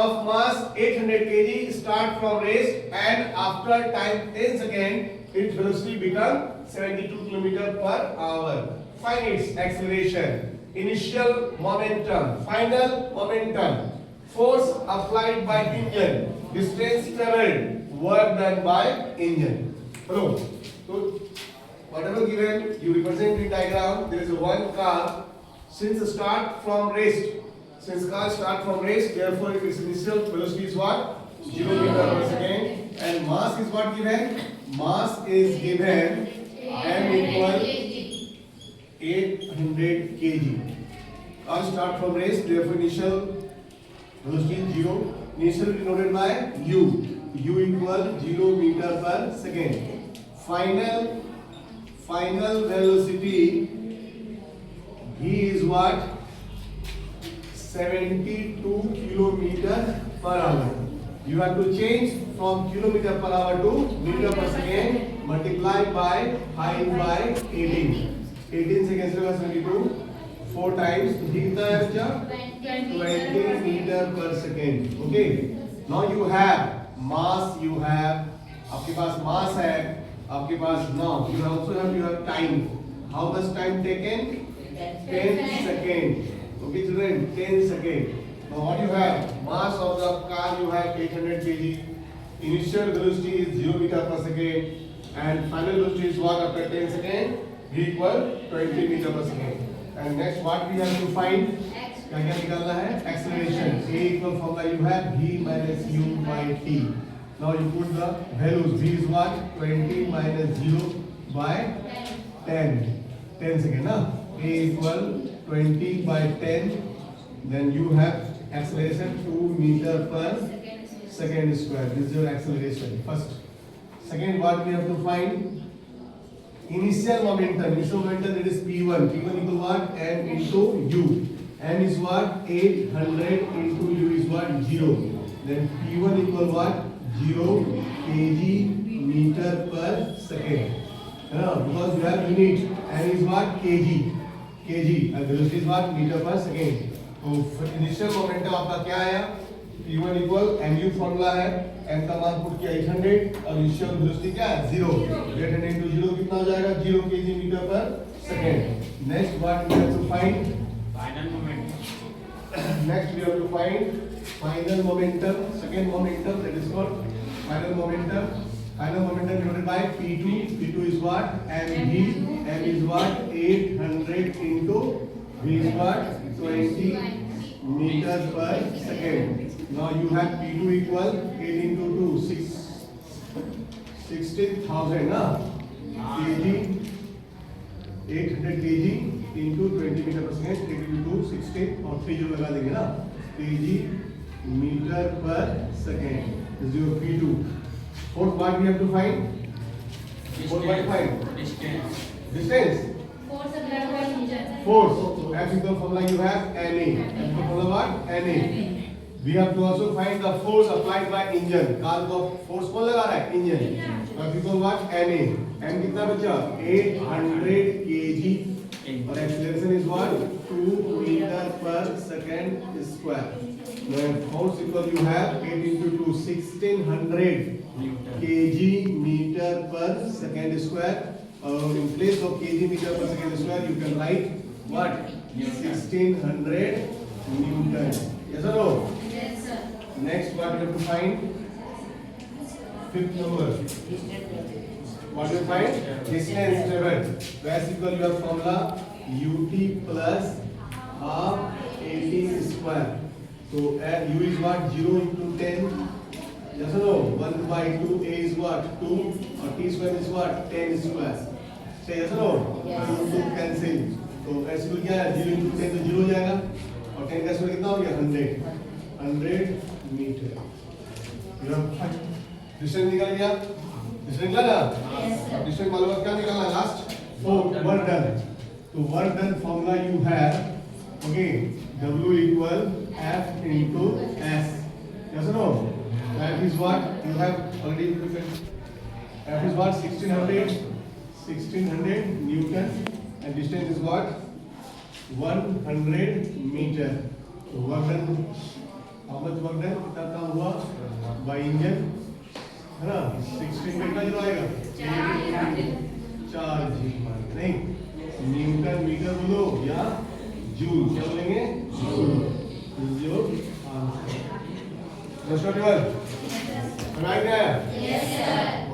of mass 800 kg start from rest and after time 10 seconds its velocity become 72 km per hour. Find its acceleration, initial momentum, final momentum, force applied by engine, distance traveled, work done by engine. Hello. So whatever given, you represent in diagram. There is a one car. Since start from rest, since car start from rest, therefore its initial velocity is what? 0 meter per second. And mass is what given? Mass is given m equal 800 kg. Car start from rest, therefore initial velocity is 0. Initial denoted by u. U equal 0 meter per second. Final velocity v is what? 72 kilometer per hour. You have to change from kilometer per hour to meter per second, multiply by height by 18. 18 seconds से 72 4 times कितना है बच्चा? 20 meter per second. Okay. Now you have mass. You have आपके पास mass है. आपके पास now you also have your time. How much time taken? 10 seconds. Okay children, 10 seconds. Now what you have? Mass of the car you have 800 kg. Initial velocity is 0 meter per second and final velocity is what after 10 seconds? V equal 20 meter per second. And next what we have to find? क्या क्या निकालना है? Acceleration. A equal formula you have v minus u by t. Now you put the values. V is what? 20 minus 0 by 10. 10 seconds, na? A equal 20 by 10. Then you have acceleration 2 meter per second square. This is your acceleration. First. Second, what we have to find? Initial momentum. Initial momentum, that is P1. P1 equal what? M into U. M is what? 800 into U is what? 0. Then P1 equal what? 0 kg meter per second. Because you have unit. M is what? Kg. Kg. And velocity is what? Meter per second. तो initial momentum आपका क्या आया? P1 equal mu formula है. m का मान put किया 800 और initial velocity क्या है? 0. 800 into 0 कितना हो जाएगा? 0 kg meter per second. Next what we have to find? Final momentum. Next we have to find final momentum. Second momentum, that is called final momentum. Final momentum divided by P2. P2 is what? mv. M is what? 800 into v is what? 20 meter per second. Now you have P2 equal 8 into 2, 16,000 kg, 800 kg into 20 meter per second, 8 into 2, 16 और 3 जो लगा देंगे ना, kg meter per second. This is your P2. Fourth what we have to find? Fourth what to find? Distance. Distance. Force. So F equal formula you have NA. F equal formula what? NA. We have to also find the force applied by engine. Car को force कौन लगा रहा है? Engine. So F equal what? NA. M कितना बचा? 800 kg. और acceleration is what? 2 meter per second square. Then force equal you have 8 into 2, 1600 kg meter per second square. In place of kg meter per second square, you can write what? 1600 Newton. Yes or no? Yes, sir. Next, what you have to find? Fifth number. What do you find? Distance traveled. Where equal you have formula ut plus half at square. So u is what? 0 into 10. Yes or no? 1 by 2. A is what? 2. Or t square is what? 10 square. Say yes or no? Yes. 2 cancel. तो s को क्या है? 0 into 10 तो 0 हो जाएगा. और 10 का square कितना हो गया? 100 मीटर. You have डिस्टेंस निकल गया. डिस्टेंस निकला ना? Yes, sir. डिस्टेंस मालूम है क्या निकलना? Last 4 work done. तो work done formula you have. Okay. W equal F into S. Yes or no? F is what? You have already prepared. F is what? 1600 Newton. And distance is what? 100 meter. So work done. How much much work done, कितना काम हुआ by engine, है ना। 16 में कितना जो आएगा 4 जी, नहीं न्यूटन मीटर बोलो या जूल, क्या बोलेंगे जूल आंसर। राइट आया? Yes sir.